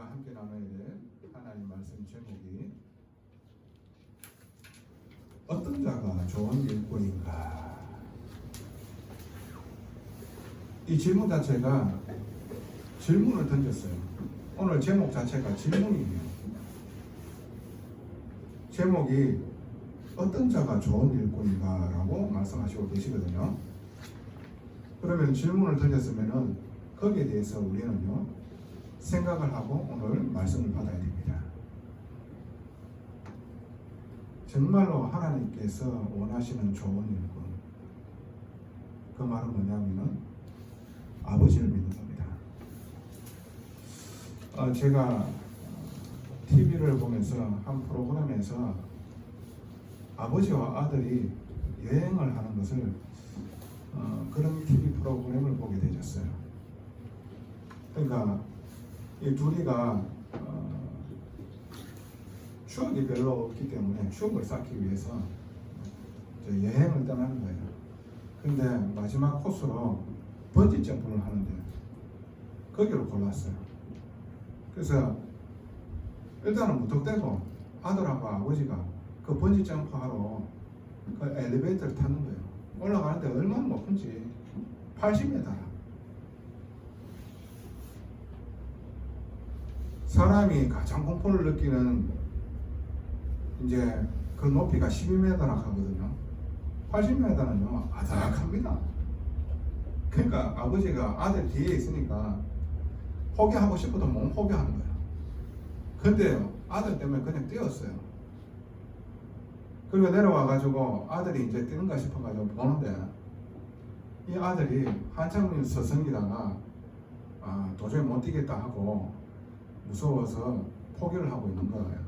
우리가 함께 나눠야 될 하나님 말씀 제목이 어떤 자가 좋은 일꾼인가. 이 질문 자체가 질문을 던졌어요. 오늘 제목 자체가 질문이에요. 제목이 어떤 자가 좋은 일꾼인가 라고 말씀하시고 계시거든요. 그러면 질문을 던졌으면은 거기에 대해서 우리는요 생각을 하고 오늘 말씀을 받아야 됩니다. 정말로 하나님께서 원하시는 좋은 일꾼, 그 말은 뭐냐면은 아버지를 믿는 겁니다. 제가 TV를 보면서 한 프로그램에서 아버지와 아들이 여행을 하는 것을 그런 TV 프로그램을 보게 되셨어요. 그러니까 이 둘이가 추억이 별로 없기 때문에 추억을 쌓기 위해서 여행을 떠나는 거예요. 근데 마지막 코스로 번지 점프를 하는데 거기로 골랐어요. 그래서 일단은 무턱대고 아들하고 아버지가 그 번지 점프하러 그 엘리베이터를 타는 거예요. 올라가는데 얼마나 높은지 80m. 사람이 가장 공포를 느끼는 이제 그 높이가 12m나 가거든요. 80m는요 아삭합니다. 그러니까 아버지가 아들 뒤에 있으니까 포기하고 싶어도 못 포기하는 거예요. 근데 아들 때문에 그냥 뛰었어요. 그리고 내려와가지고 아들이 이제 뛰는가 싶어가지고 보는데 이 아들이 한참 서성이다가 도저히 못 뛰겠다 하고 무서워서 포기를 하고 있는 거예요.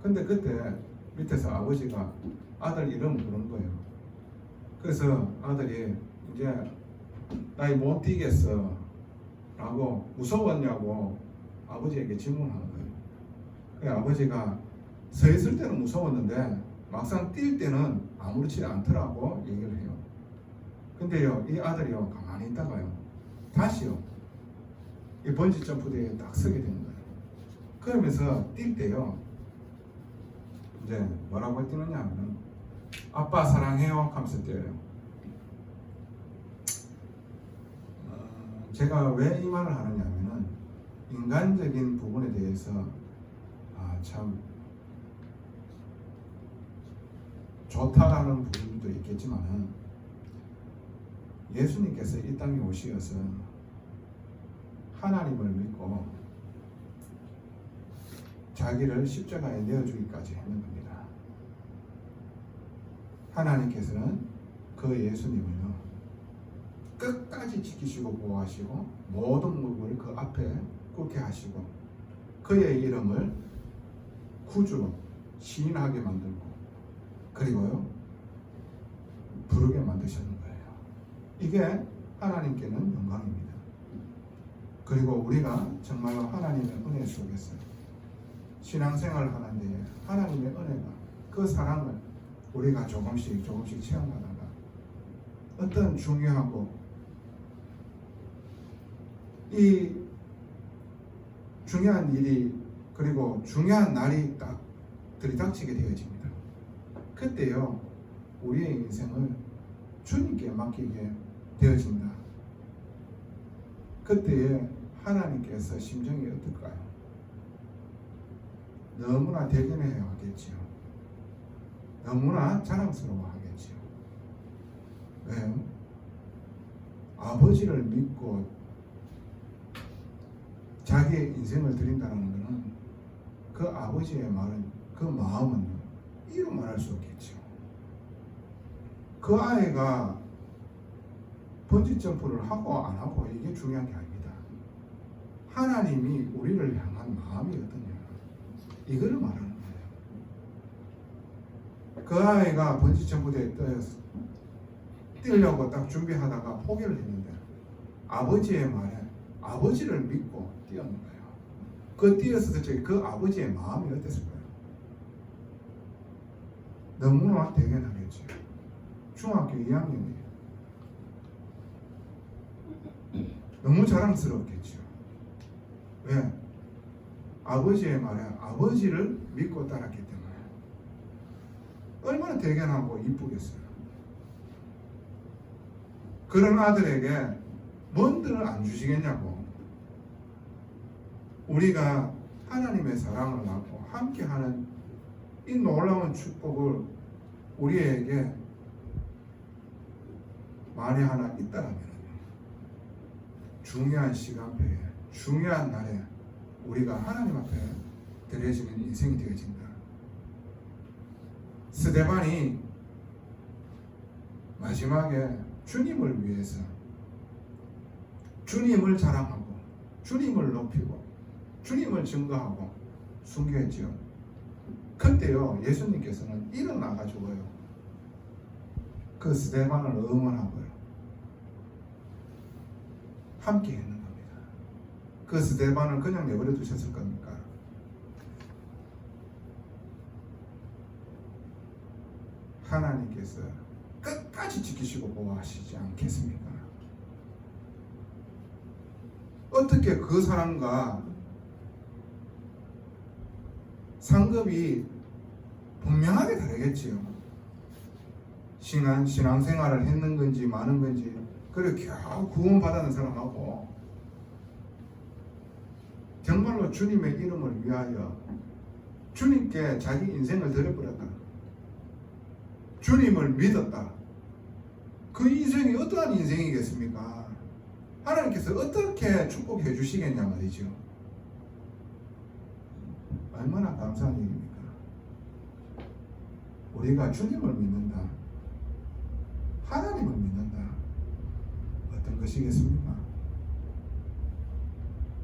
근데 그때 밑에서 아버지가 아들 이름을 부르는 거예요. 그래서 아들이 이제 나 못 뛰겠어 라고 무서웠냐고 아버지에게 질문하는 거예요. 그래서 아버지가 서 있을 때는 무서웠는데 막상 뛸 때는 아무렇지 않더라고 얘기를 해요. 근데요 이 아들이요 가만히 있다가요 다시요 이 번지 점프대에 딱 서게 되는 거예요. 그러면서 뛸 때요 이제 뭐라고 뛰느냐 하면 아빠 사랑해요 하면서 뛰어요. 제가 왜 이 말을 하느냐 하면은 인간적인 부분에 대해서 참 좋다라는 부분도 있겠지만은 예수님께서 이 땅에 오시어서 하나님을 믿고 자기를 십자가에 내어주기까지 했는 겁니다. 하나님께서는 그 예수님을요 끝까지 지키시고 보호하시고 모든 무릎을 그 앞에 꿇게 하시고 그의 이름을 구주로 시인하게 만들고 그리고요 부르게 만드셨는 거예요. 이게 하나님께는 영광입니다. 그리고 우리가 정말로 하나님의 은혜 속에서 신앙생활을 하는데 하나님의 은혜가 그 사랑을 우리가 조금씩 체험하다가 어떤 중요하고 이 중요한 일이 그리고 중요한 날이 딱 들이닥치게 되어집니다. 그때요 우리의 인생을 주님께 맡기게 되어진다. 그때에 하나님께서 심정이 어떨까요? 너무나 대견해 하겠지요. 너무나 자랑스러워 하겠지요. 왜요? 아버지를 믿고 자기의 인생을 드린다는 것은 그 아버지의 말은 그 마음은 이루 말할 수 없겠죠. 그 아이가 번지 점프를 하고 안 하고 이게 중요한 게 아닙니다. 하나님이 우리를 향한 마음이 어떠냐 이거를 말하는 거예요. 그 아이가 번지 점프대에 뛰려고 딱 준비하다가 포기를 했는데 아버지의 말에 아버지를 믿고 뛰었는 거예요. 그 뛰었을 때 그 아버지의 마음이 어땠을까요? 너무나 대견하겠죠. 중학교 2학년이에요. 너무 자랑스럽겠죠. 왜? 아버지의 말에 아버지를 믿고 따랐기 때문에 얼마나 대견하고 이쁘겠어요. 그런 아들에게 뭔들을 안 주시겠냐고. 우리가 하나님의 사랑을 받고 함께하는 이 놀라운 축복을 우리에게 만에 하나 있다라면 중요한 시간표에 중요한 날에 우리가 하나님 앞에 드려지는 인생이 되어진다. 스데반이 마지막에 주님을 위해서 주님을 자랑하고 주님을 높이고 주님을 증거하고 순교했지요. 그때요 예수님께서는 일어나가지고요 그 스데반을 응원하고요 함께 했는 겁니다. 그 스데반을 그냥 내버려 두셨을 겁니까? 하나님께서 끝까지 지키시고 보호하시지 않겠습니까? 어떻게 그 사람과 상급이 분명하게 다르겠지요. 신앙생활을 했는 건지 마는 건지 그리고 겨우 구원받았는 사람하고 정말로 주님의 이름을 위하여 주님께 자기 인생을 드려버렸다. 주님을 믿었다. 그 인생이 어떠한 인생이겠습니까? 하나님께서 어떻게 축복해 주시겠냐 말이죠. 얼마나 감사한 일입니까? 우리가 주님을 믿는다. 하나님을 믿는다. 어떤 것이겠습니까?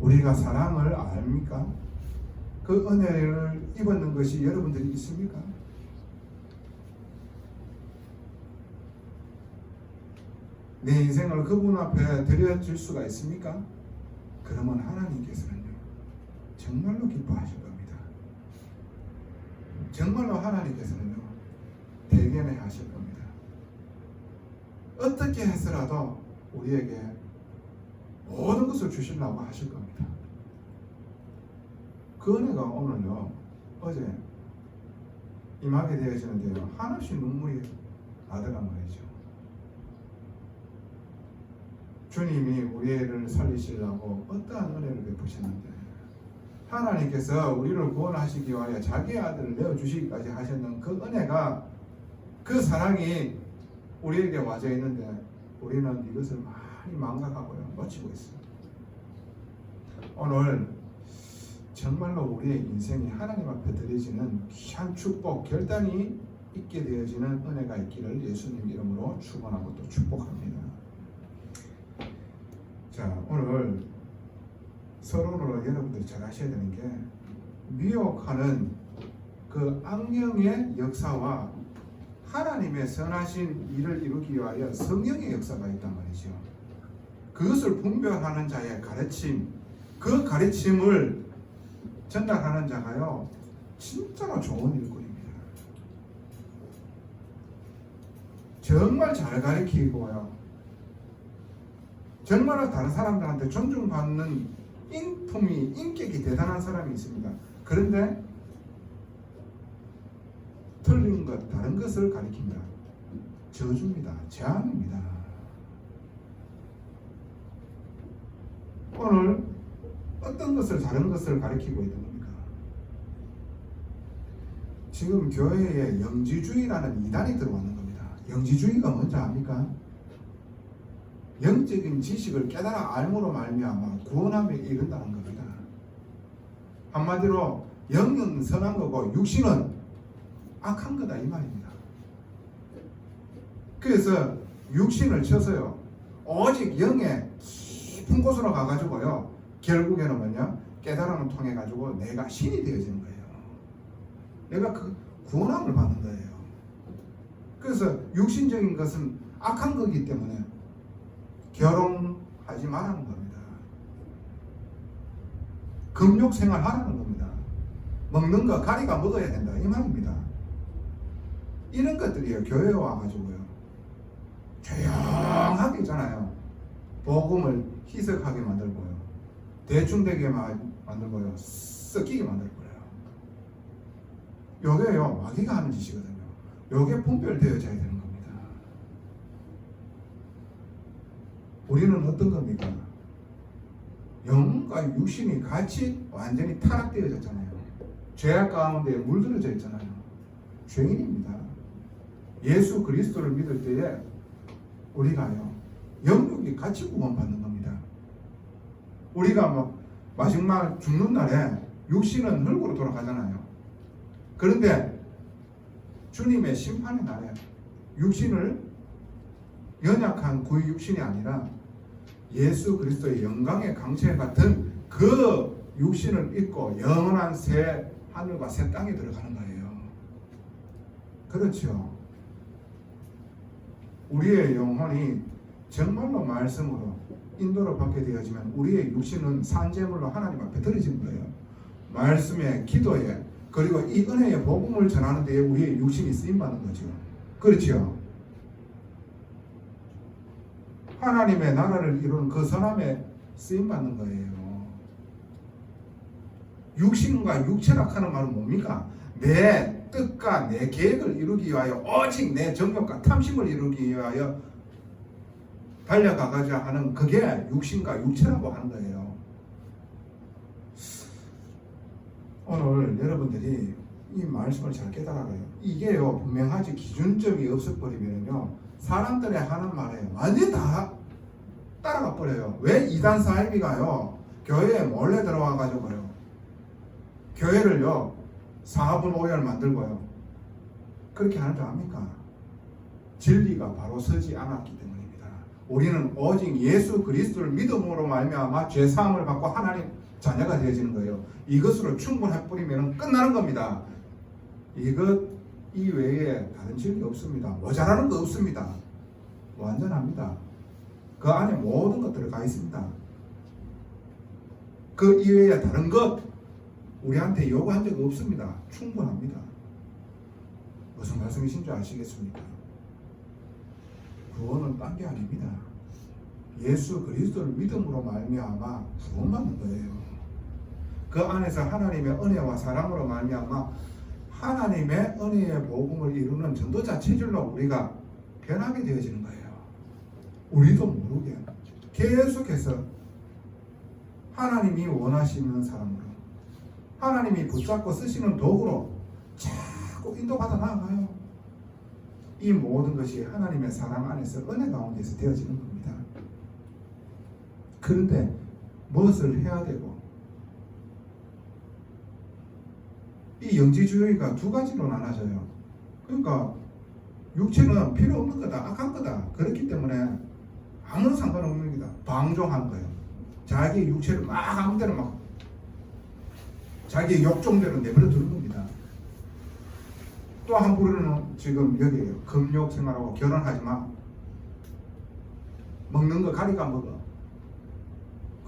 우리가 사랑을 압니까? 그 은혜를 입었는 것이 여러분들이 있습니까? 내 인생을 그분 앞에 드려질 수가 있습니까? 그러면 하나님께서는요 정말로 기뻐하실 겁니다. 정말로 하나님께서는요 대견해 하실 겁니다. 어떻게 해서라도 우리에게 모든 것을 주시려고 하실 겁니다. 그 은혜가 오늘요 어제 임하게 되어지는데요 한없이 눈물이 나더란 말이죠. 주님이 우리를 살리시려고 어떠한 은혜를 베푸셨는데 하나님께서 우리를 구원하시기 위하여 자기 아들을 내어주시기까지 하셨는 그 은혜가 그 사랑이 우리에게 와져 있는데 우리는 이것을 많이 망각하고요 놓치고 있습니다. 오늘 정말로 우리의 인생이 하나님 앞에 드려지는 귀한 축복 결단이 있게 되어지는 은혜가 있기를 예수님 이름으로 축원하고 또 축복합니다. 자, 오늘 서로를 여러분들이 잘 아셔야 되는 게 미혹하는 그 악령의 역사와 하나님의 선하신 일을 이루기 위하여 성령의 역사가 있단 말이죠. 그것을 분별하는 자의 가르침, 그 가르침을 전달하는 자가요 진짜로 좋은 일꾼입니다. 정말 잘 가르치고요 정말로 다른 사람들한테 존중받는 인품이 인격이 대단한 사람이 있습니다. 그런데 틀린 것 다른 것을 가리킵니다. 저주입니다. 재앙입니다. 오늘 어떤 것을 다른 것을 가리키고 있는 겁니까? 지금 교회에 영지주의라는 이단이 들어왔는 겁니다. 영지주의가 뭔지 압니까? 영적인 지식을 깨달아 알므로 말미암아 구원함에 이른다는 겁니다. 한마디로 영은 선한 거고 육신은 악한 거다 이 말입니다. 그래서 육신을 쳐서요 오직 영의 깊은 곳으로 가가지고요 결국에는 뭐냐 깨달음을 통해 가지고 내가 신이 되어지는 거예요. 내가 그 구원함을 받는 거예요. 그래서 육신적인 것은 악한 거기 때문에 결혼하지 말라는 겁니다. 금욕 생활 하라는 겁니다. 먹는 거 가리가 먹어야 된다 이 말입니다. 이런 것들이요 교회에 와가지고요 조용하게 있잖아요. 복음을 희석하게 만들고요 대충되게 만들고요 섞이게 만들어버려요. 요게요, 마귀가 하는 짓이거든요. 요게 분별되어져야 되는 겁니다. 우리는 어떤 겁니까? 영과 육신이 같이 완전히 타락되어졌잖아요. 죄악 가운데 물들어져 있잖아요. 죄인입니다. 예수 그리스도를 믿을 때에 우리가요, 영육이 같이 구원받는 겁니다. 우리가 뭐 마지막 죽는 날에 육신은 흙으로 돌아가잖아요. 그런데 주님의 심판의 날에 육신을, 연약한 그 육신이 아니라 예수 그리스도의 영광의 강체 같은 그 육신을 입고 영원한 새 하늘과 새 땅에 들어가는 거예요. 그렇죠. 우리의 영혼이 정말로 말씀으로 인도를 받게 되어지면 우리의 육신은 산재물로 하나님 앞에 드려진 거예요. 말씀에, 기도에, 그리고 이 은혜의 복음을 전하는 데에 우리의 육신이 쓰임받는 거죠. 그렇죠. 하나님의 나라를 이루는 그 선함에 쓰임받는 거예요. 육신과 육체라 하는 말은 뭡니까? 내 뜻과 내 계획을 이루기 위하여, 오직 내 정욕과 탐심을 이루기 위하여 달려가고자 하는, 그게 육신과 육체라고 하는 거예요. 오늘 여러분들이 이 말씀을 잘 깨달아요. 이게요, 분명하지 기준점이 없어버리면요, 사람들의 하는 말에 완전히 다 따라가 버려요. 왜 이단 사이비가요, 교회에 몰래 들어와 가지고요, 교회를요 사분 오열 만들고요, 그렇게 하는 줄 압니까? 진리가 바로 서지 않았기 때문입니다. 우리는 오직 예수 그리스도를 믿음으로 말미암아 죄 사함을 받고 하나님 자녀가 되어지는 거예요. 이것으로 충분해 버리면 끝나는 겁니다. 이것 이외에 다른 진리 없습니다. 모자라는 거 없습니다. 완전합니다. 그 안에 모든 것들이 가 있습니다. 그 이외에 다른 것 우리한테 요구한 적 없습니다. 충분합니다. 무슨 말씀이신 줄 아시겠습니까? 구원은 딴 게 아닙니다. 예수 그리스도를 믿음으로 말미암아 구원받는 거예요. 그 안에서 하나님의 은혜와 사랑으로 말미암아 하나님의 은혜의 복음을 이루는 전도자 체질로 우리가 변하게 되어지는 거예요. 우리도 모르게 계속해서 하나님이 원하시는 사람으로, 하나님이 붙잡고 쓰시는 도구로 자꾸 인도받아 나아가요. 이 모든 것이 하나님의 사랑 안에서, 은혜 가운데서 되어지는 겁니다. 그런데 무엇을 해야 되고, 이 영지주의가 두 가지로 나눠져요. 그러니까 육체는 필요 없는 거다, 악한 거다. 그렇기 때문에 아무런 상관없는 겁니다. 방종한 거예요. 자기 육체를 막 아무 데나 막 자기 욕종대로 내버려 두는 겁니다. 또 한 부류는 지금 여기에요. 금욕 생활하고 결혼하지 마. 먹는 거 가리가 먹어.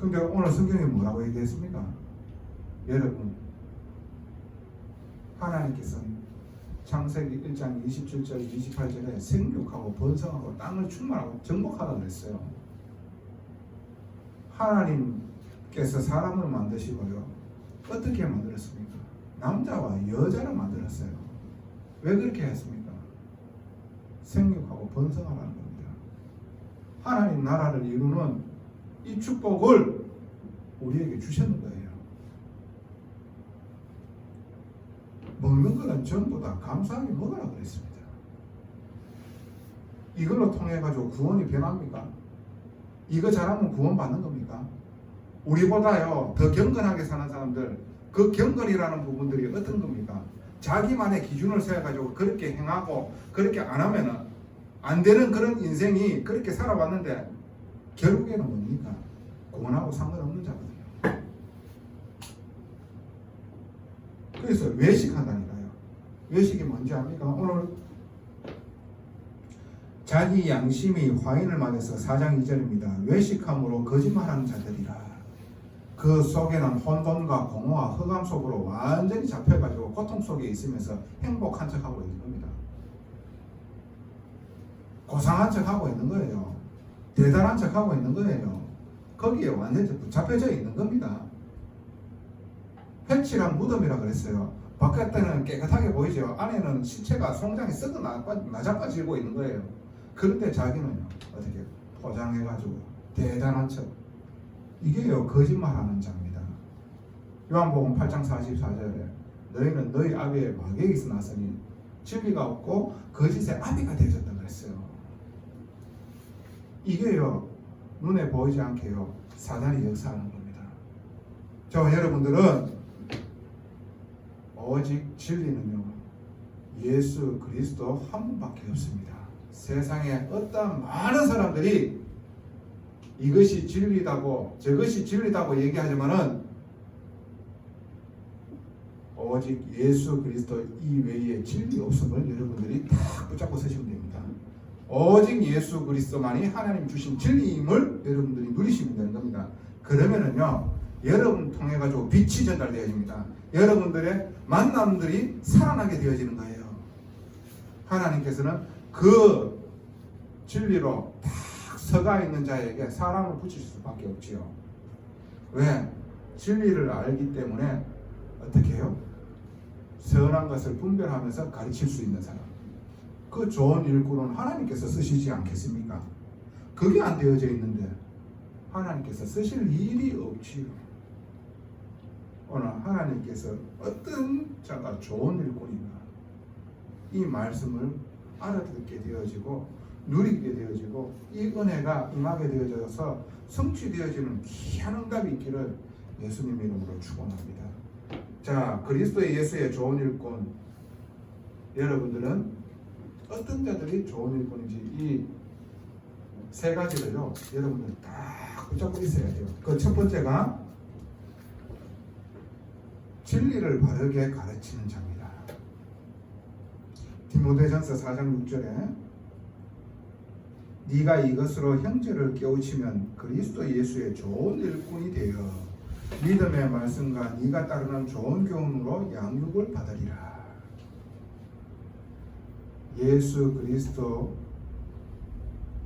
근데 오늘 성경에 뭐라고 얘기했습니까? 여러분, 하나님께서는 창세기 1장 27절 28절에 생육하고 번성하고 땅을 충만하고 정복하라고 그랬어요. 하나님께서 사람을 만드시고요, 어떻게 만들었습니까? 남자와 여자를 만들었어요. 왜 그렇게 했습니까? 생육하고 번성하라는 겁니다. 하나님 나라를 이루는 이 축복을 우리에게 주셨는 거예요. 먹는 거는 전부 다 감사하게 먹으라고 그랬습니다. 이걸로 통해 가지고 구원이 변합니까? 이거 잘하면 구원 받는 겁니까? 우리보다요 더 경건하게 사는 사람들, 그 경건이라는 부분들이 어떤 겁니까? 자기만의 기준을 세워가지고 그렇게 행하고 그렇게 안 하면은 안 되는 그런 인생이 그렇게 살아왔는데 결국에는 뭡니까? 구원하고 상관없는 자거든요. 그래서 외식한다니까요. 외식이 뭔지 압니까? 오늘 자기 양심이 화인을 맞아서 4장 2절입니다. 외식함으로 거짓말하는 자들이라. 그 속에는 혼돈과 공허와 흑암 속으로 완전히 잡혀가지고 고통 속에 있으면서 행복한 척하고 있는 겁니다. 고상한 척하고 있는 거예요. 대단한 척하고 있는 거예요. 거기에 완전히 붙잡혀져 있는 겁니다. 회칠한 무덤이라 그랬어요. 바깥에는 깨끗하게 보이죠. 안에는 시체가 송장이 썩어 나자빠지고 있는 거예요. 그런데 자기는요, 어떻게 포장해가지고 대단한 척. 이게요, 거짓말하는 자입니다. 요한복음 8장 44절에 너희는 너희 아비의 마귀에게서 났으니 진리가 없고 거짓의 아비가 되어졌다 그랬어요. 이게요, 눈에 보이지 않게요, 사단이 역사하는 겁니다. 저 여러분들은 오직 진리는요, 예수 그리스도 한 분밖에 없습니다. 세상에 어떤 많은 사람들이 이것이 진리다고 저것이 진리다고 얘기하지만은 오직 예수 그리스도 이외에 진리 없음을 여러분들이 다 붙잡고 서시면 됩니다. 오직 예수 그리스도만이 하나님 주신 진리임을 여러분들이 누리시면 되는 겁니다. 그러면은요, 여러분 통해 가지고 빛이 전달되어집니다. 여러분들의 만남들이 살아나게 되어지는 거예요. 하나님께서는 그 진리로 딱 서가 있는 자에게 사람을 붙이실 수밖에 없지요. 왜? 진리를 알기 때문에 어떻게 해요? 선한 것을 분별하면서 가르칠 수 있는 사람. 그 좋은 일꾼은 하나님께서 쓰시지 않겠습니까? 그게 안 되어져 있는데 하나님께서 쓰실 일이 없지요. 오늘 하나님께서 어떤 자가 좋은 일꾼인가, 이 말씀을 알아듣게 되어지고 누리게 되어지고 이 은혜가 임하게 되어져서 성취되어지는 귀한 응답이 있기를 예수님 이름으로 축원합니다. 자, 그리스도의 예수의 좋은 일꾼, 여러분들은 어떤 자들이 좋은 일꾼인지 이 세 가지를요, 여러분들 딱 붙잡고 있어야 돼요. 그 첫 번째가 진리를 바르게 가르치는 자입니다. 디모데전서 4장 6절에 네가 이것으로 형제를 깨우치면 그리스도 예수의 좋은 일꾼이 되어 믿음의 말씀과 네가 따르는 좋은 교훈으로 양육을 받으리라. 예수 그리스도,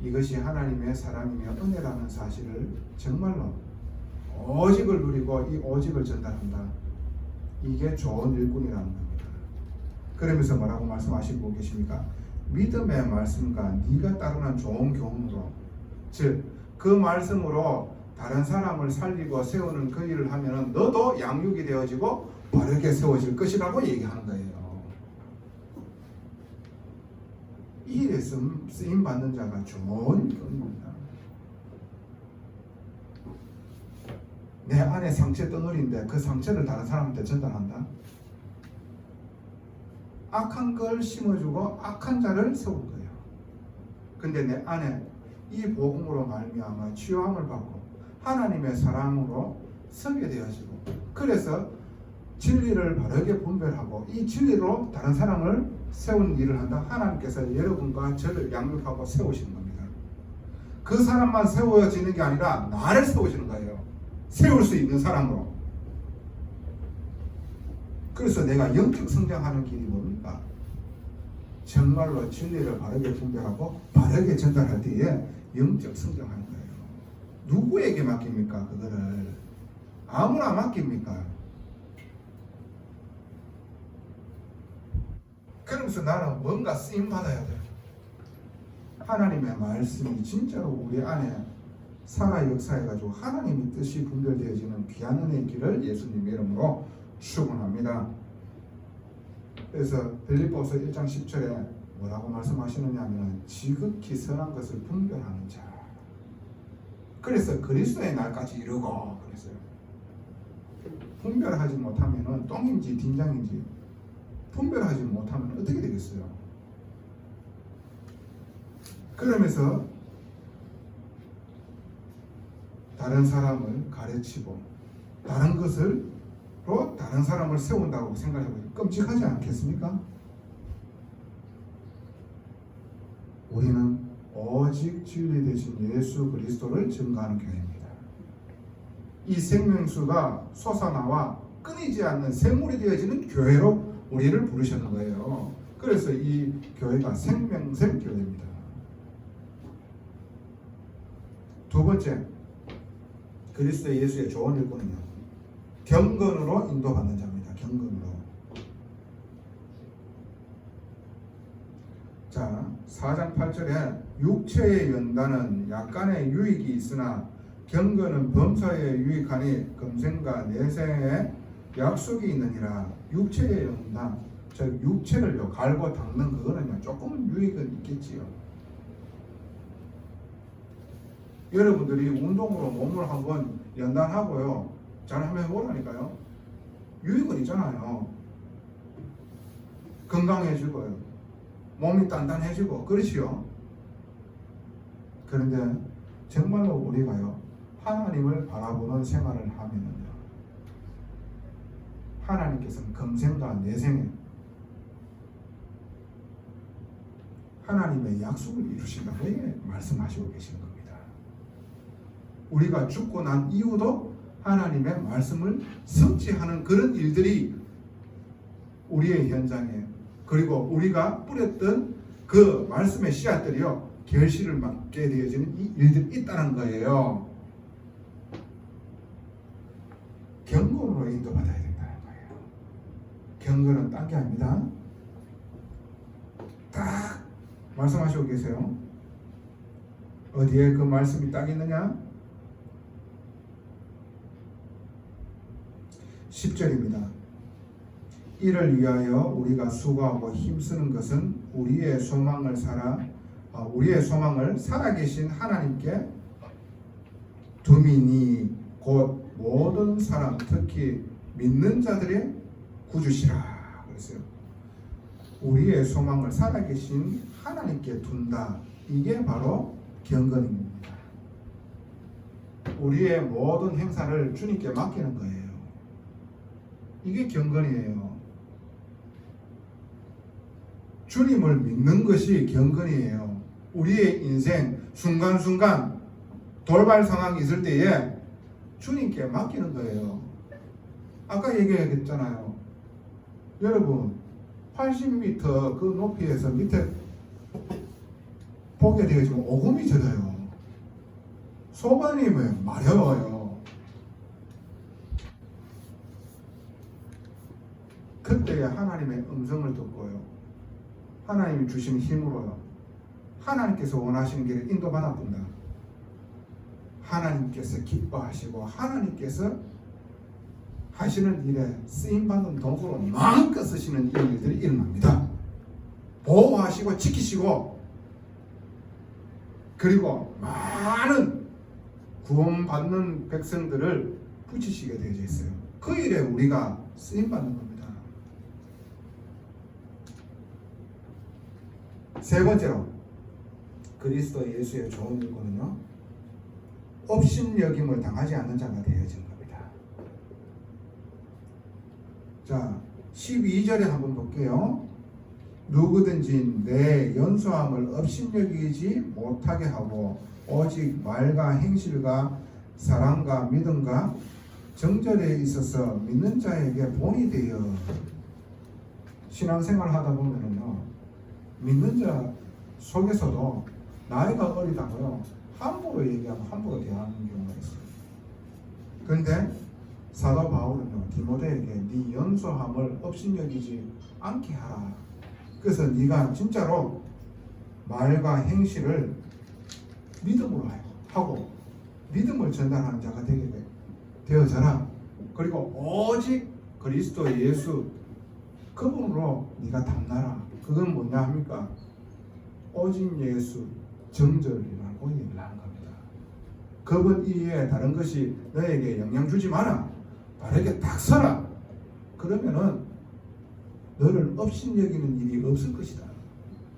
이것이 하나님의 사랑이며 은혜라는 사실을 정말로 오직을 누리고 이 오직을 전달한다. 이게 좋은 일꾼이라는 겁니다. 그러면서 뭐라고 말씀하시고 계십니까? 믿음의 말씀과 네가 따르는 좋은 교훈으로, 즉 그 말씀으로 다른 사람을 살리고 세우는 그 일을 하면은 너도 양육이 되어지고 바르게 세워질 것이라고 얘기하는 거예요. 이 일에 쓰임 받는 자가 좋은 일꾼입니다. 내 안에 상처 덩어리인데 그 상처를 다른 사람한테 전달한다. 악한 걸 심어주고 악한 자를 세울 거예요. 근데 내 안에 이 복음으로 말미암아 치유함을 받고 하나님의 사랑으로 서게 되어지고, 그래서 진리를 바르게 분별하고 이 진리로 다른 사람을 세우는 일을 한다. 하나님께서 여러분과 저를 양육하고 세우시는 겁니다. 그 사람만 세워지는 게 아니라 나를 세우시는 거예요. 세울 수 있는 사람으로. 그래서 내가 영적 성장하는 길이 뭡니까? 정말로 진리를 바르게 분별하고 바르게 전달할 때에 영적 성장하는 거예요. 누구에게 맡깁니까? 그거를 아무나 맡깁니까? 그러면서 나는 뭔가 쓰임 받아야 돼요. 하나님의 말씀이 진짜로 우리 안에 살아 역사해가지고 하나님의 뜻이 분별되어지는 귀한 은혜의 길을 예수님 이름으로 축원합니다. 그래서 빌립보서 1장 10절에 뭐라고 말씀하시느냐 하면 지극히 선한 것을 분별하는 자. 그래서 그리스도의 날까지 이루고 그랬어요. 분별하지 못하면 똥인지 딘장인지 분별하지 못하면 어떻게 되겠어요? 그러면서 다른 사람을 가르치고 다른 것으로 다른 사람을 세운다고 생각해보면 끔찍하지 않겠습니까? 우리는 오직 진리 되신 예수 그리스도를 증거하는 교회입니다. 이 생명수가 솟아나와 끊이지 않는 샘물이 되어지는 교회로 우리를 부르셨는 거예요. 그래서 이 교회가 생명샘 교회입니다. 두 번째, 그리스도 예수의 좋은 일꾼은요, 경건으로 인도받는 자입니다. 경건으로. 자, 4장 8절에 육체의 연단은 약간의 유익이 있으나 경건은 범사에 유익하니 금생과 내생에 약속이 있느니라. 육체의 연단, 즉 육체를요 갈고 닦는 그거는요 조금은 유익은 있겠지요. 여러분들이 운동으로 몸을 한번 연단하고요 잘 한번 해보라니까요. 유익은 있잖아요. 건강해지고요, 몸이 단단해지고 그렇지요. 그런데 정말로 우리가요 하나님을 바라보는 생활을 하면은요 하나님께서는 금생과 내생에 하나님의 약속을 이루신다고 말씀하시고 계시는 겁니다. 우리가 죽고 난 이후도 하나님의 말씀을 성취하는 그런 일들이 우리의 현장에, 그리고 우리가 뿌렸던 그 말씀의 씨앗들이요 결실을 맺게 되어지는 이 일들이 있다는 거예요. 경건으로 인도받아야 된다는 거예요. 경건은 딴 게 아닙니다. 딱 말씀하시고 계세요. 어디에 그 말씀이 딱 있느냐? 10절입니다. 이를 위하여 우리가 수고하고 힘쓰는 것은 우리의 소망을 살아계신 하나님께 두미니 곧 모든 사람 특히 믿는 자들의 구주시라 그랬어요. 우리의 소망을 살아계신 하나님께 둔다. 이게 바로 경건입니다. 우리의 모든 행사를 주님께 맡기는 거예요. 이게 경건이에요. 주님을 믿는 것이 경건이에요. 우리의 인생 순간순간 돌발 상황이 있을 때에 주님께 맡기는 거예요. 아까 얘기했잖아요. 여러분 80m 그 높이에서 밑에 보게 되어 지금 오금이 젖어요. 소반이 마려워요. 그때 하나님의 음성을 듣고요, 하나님이 주신 힘으로요, 하나님께서 원하시는 길을 인도받아 본다. 하나님께서 기뻐하시고 하나님께서 하시는 일에 쓰임받는 도구로 마음껏 쓰시는 이런 일들이 일어납니다. 보호하시고 지키시고 그리고 많은 구원받는 백성들을 붙이시게 되어 있어요. 그 일에 우리가 쓰임받는 겁니다. 세 번째로 그리스도 예수의 좋은 일꾼은요 업신여김을 당하지 않는 자가 되어진 겁니다. 자 12절에 한번 볼게요. 누구든지 내 연소함을 업신여기지 못하게 하고 오직 말과 행실과 사랑과 믿음과 정절에 있어서 믿는 자에게 본이 되어. 신앙생활 하다 보면은요 믿는 자 속에서도 나이가 어리다고요 함부로 얘기하고 함부로 대하는 경우가 있어요. 그런데 사도 바울은요 디모데에게 네 연소함을 업신여기지 않게 하라. 그래서 네가 진짜로 말과 행실을 믿음으로 하고 믿음을 전달하는 자가 되어져라. 그리고 오직 그리스도 예수 그분으로 네가 담나라. 그건 뭐냐 합니까? 오직 예수 정절이라고 얘기를 하는 겁니다. 그분 이외에 다른 것이 너에게 영향 주지 마라. 바르게 딱 서라. 그러면은 너를 업신여기는 일이 없을 것이다.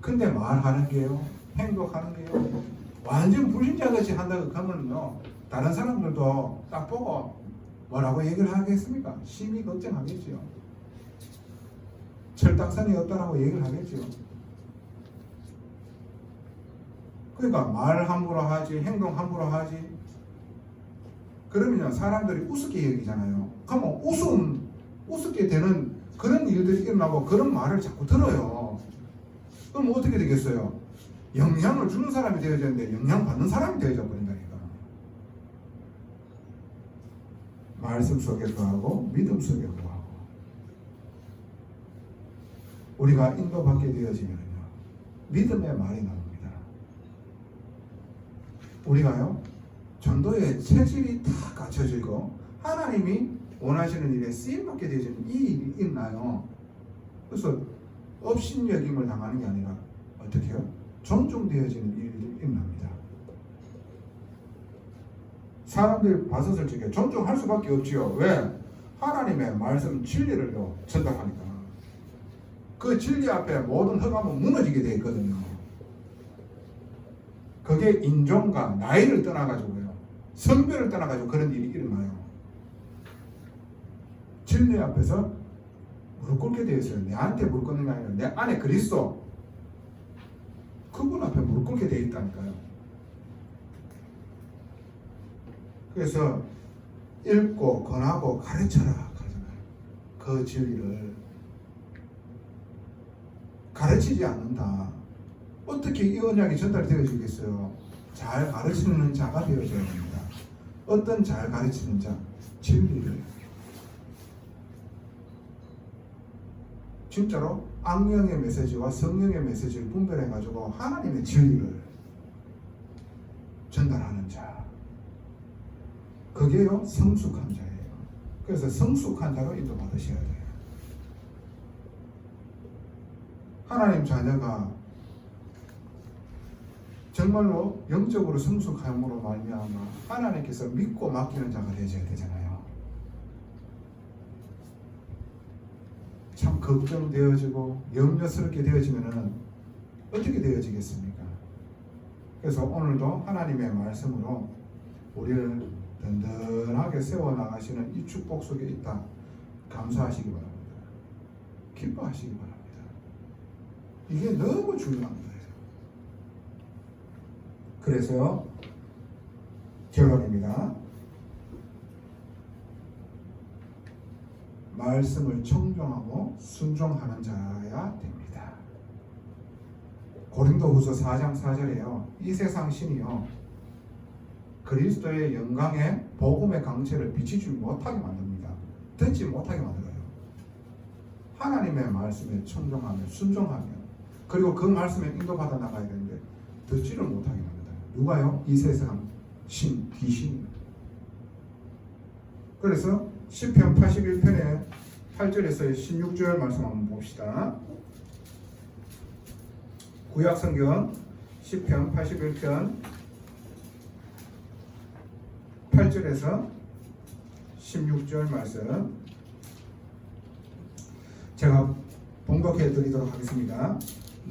근데 말하는 게요, 행동하는 게요, 완전 불신자같이 한다고 하면요, 다른 사람들도 딱 보고 뭐라고 얘기를 하겠습니까? 심히 걱정하겠지요. 철딱선이 없다라고 얘기를 하겠지요. 그러니까 말 함부로 하지, 행동 함부로 하지. 그러면 사람들이 우습게 여기잖아요. 그러면 우습게 되는 그런 일들이 일어나고 그런 말을 자꾸 들어요. 그럼 어떻게 되겠어요? 영향을 주는 사람이 되어야 되는데 영향받는 사람이 되어져 버린다니까. 말씀 속에 거하고 믿음 속에 거하고 우리가 인도받게 되어지면요 믿음의 말이 나옵니다. 우리가요 전도의 체질이 다 갖춰지고 하나님이 원하시는 일에 쓰임받게 되어지는 이 일이 있나요? 그래서 업신여김을 당하는 게 아니라 어떻게 해요? 존중되어지는 일이 일어납니다. 사람들이 봤었을 적에 존중할 수밖에 없지요. 왜? 하나님의 말씀 진리를 전달하니까. 그 진리 앞에 모든 흑암은 무너지게 되어 있거든요. 그게 인종과 나이를 떠나가지고요. 성별을 떠나가지고 그런 일이 일어나요. 진리 앞에서 무릎 꿇게 되어 있어요. 내한테 무릎 꿇는 게 아니라 내 안에 그리스도 그분 앞에 무릎 꿇게 되어 있다니까요. 그래서 읽고 권하고 가르쳐라 그러잖아요. 그 진리를 가르치지 않는다. 어떻게 이 언약이 전달되어지겠어요? 잘 가르치는 자가 되어져야 됩니다. 어떤 잘 가르치는 자? 진리를. 진짜로 악령의 메시지와 성령의 메시지를 분별해가지고 하나님의 진리를 전달하는 자. 그게요 성숙한 자예요. 그래서 성숙한 자로 인도받으셔야 돼요. 하나님 자녀가 정말로 영적으로 성숙함으로 말미암아 하나님께서 믿고 맡기는 자가 되어야 되잖아요. 참 걱정되어지고 염려스럽게 되어지면은 어떻게 되어지겠습니까? 그래서 오늘도 하나님의 말씀으로 우리를 든든하게 세워나가시는 이 축복 속에 있다. 감사하시기 바랍니다. 기뻐하시기 바랍니다. 이게 너무 중요한 거예요. 그래서 결론입니다. 말씀을 청종하고 순종하는 자야 됩니다. 고린도후서 4장 4절에요. 이 세상 신이요 그리스도의 영광의 복음의 강체를 비치지 못하게 만듭니다. 듣지 못하게 만들어요. 하나님의 말씀에 청종하며 순종하며 그리고 그 말씀에 인도받아 나가야 되는데 듣지를 못하게 만든다. 누가요? 이 세상 신, 귀신입니다. 그래서 시편 81편의 8절에서 16절 말씀 한번 봅시다. 구약성경 시편 81편 8절에서 16절 말씀 제가 봉독해 드리도록 하겠습니다.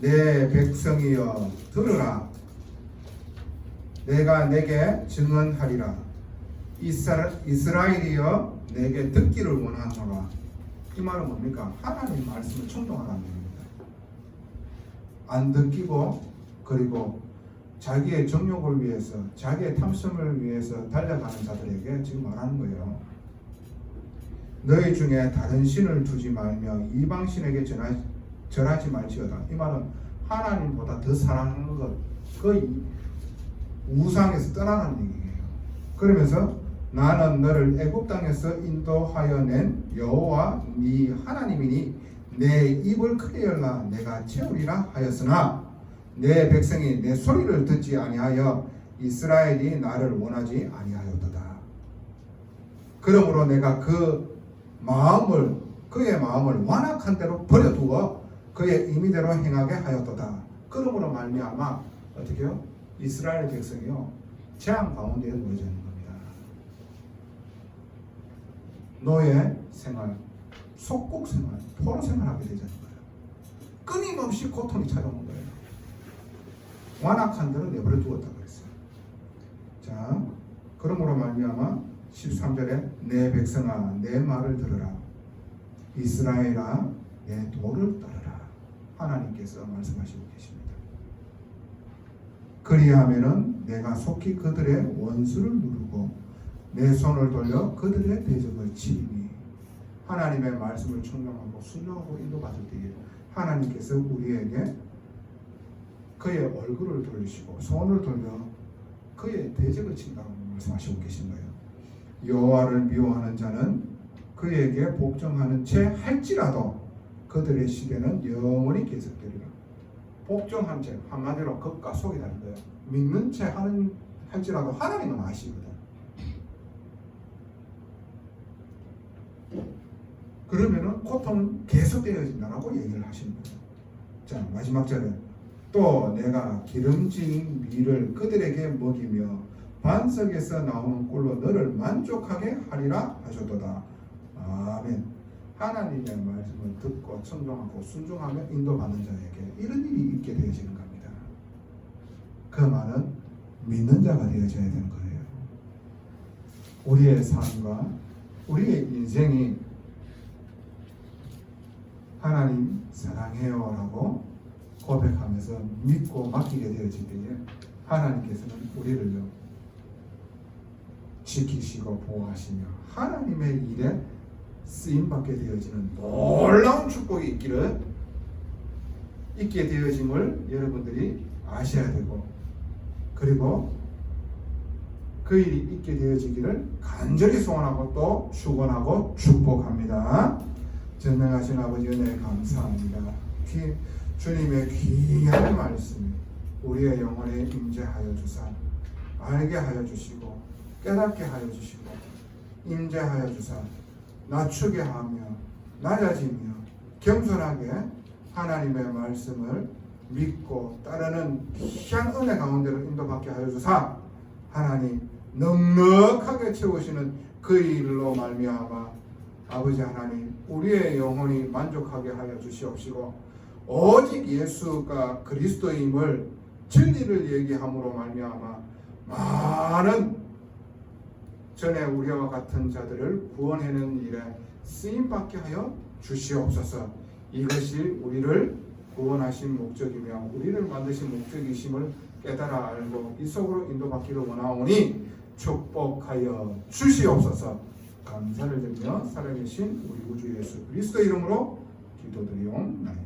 내 백성이여 들으라. 내가 내게 증언하리라. 이스라엘이여 내게 듣기를 원하노라. 이 말은 뭡니까? 하나님 말씀을 청종하라는 겁니다. 안 듣기고 그리고 자기의 정욕을 위해서 자기의 탐심을 위해서 달려가는 자들에게 지금 말하는 거예요. 너희 중에 다른 신을 두지 말며 이방신에게 절하지 말지어다. 이 말은 하나님보다 더 사랑하는 것, 그 우상에서 떠나는 얘기예요. 그러면서 나는 너를 애굽 땅에서 인도하여 낸 여호와 네 하나님이니 내 입을 크게 열라 내가 채우리라 하였으나 내 백성이 내 소리를 듣지 아니하여 이스라엘이 나를 원하지 아니하였도다. 그러므로 내가 그의 마음을 완악한 대로 버려두어 그의 임의대로 행하게 하였도다. 그러므로 말미암아 어떻게요? 이스라엘 백성이요 재앙 가운데에 놓여져 있는 겁니다. 노예 생활, 속국 생활, 포로 생활하게 되자는 거예요. 끊임없이 고통이 찾아오는 거예요. 완악한 대로 내버려 두었다고 했어요. 자, 그러므로 말미암아 13절에 내 백성아 내 말을 들으라. 이스라엘아 내 도를 따르라. 하나님께서 말씀하시고 계십니다. 그리하면은 내가 속히 그들의 원수를 누르고 내 손을 돌려 그들의 대적을 치리니. 하나님의 말씀을 청정하고 순종하고 인도받을 때에 하나님께서 우리에게 그의 얼굴을 돌리시고 손을 돌려 그의 대적을 친다고 말씀하시고 계신 거예요. 여호와를 미워하는 자는 그에게 복종하는 채 할지라도 그들의 시대는 영원히 계속되리라. 복종한 채, 한마디로 겉과 속이 다른 거예요. 믿는 채 할지라도 하나님은 아시거든. 그러면은 고통은 계속되어진다라고 얘기를 하시는 거예요. 자, 마지막 절에 또 내가 기름진 밀을 그들에게 먹이며 반석에서 나오는 꿀로 너를 만족하게 하리라 하셨도다. 아멘. 하나님의 말씀을 듣고 청종하고 순종하며 인도받는 자에게 이런 일이 있게 되어지는 겁니다. 그 말은 믿는 자가 되어져야 되는 거예요. 우리의 삶과 우리의 인생이 하나님 사랑해요 라고 고백하면서 믿고 맡기게 되어질 때에 하나님께서는 우리를 지키시고 보호하시며 하나님의 일에 쓰임받게 되어지는 놀라운 축복이 있게 되어짐을 여러분들이 아셔야 되고, 그리고 그 일이 있게 되어지기를 간절히 소원하고 또 축원하고 축복합니다. 전능하신 아버지 은혜 감사합니다. 주님의 귀한 말씀 우리의 영혼에 임재하여 주사 알게 하여 주시고 깨닫게 하여 주시고 임재하여 주사 낮추게 하며 낮아지며 겸손하게 하나님의 말씀을 믿고 따르는 귀한 은혜 가운데로 인도받게 하여 주사 하나님 넉넉하게 채우시는 그 일로 말미암아 아버지 하나님 우리의 영혼이 만족하게 하여 주시옵시고 오직 예수가 그리스도임을 진리를 얘기함으로 말미암아 많은 전에 우리와 같은 자들을 구원하는 일에 쓰임받게 하여 주시옵소서. 이것이 우리를 구원하신 목적이며 우리를 만드신 목적이심을 깨달아 알고 이 속으로 인도받기를 원하오니 축복하여 주시옵소서. 감사를 드리며 살아계신 우리 구주 예수 그리스도 이름으로 기도드리옵나이다.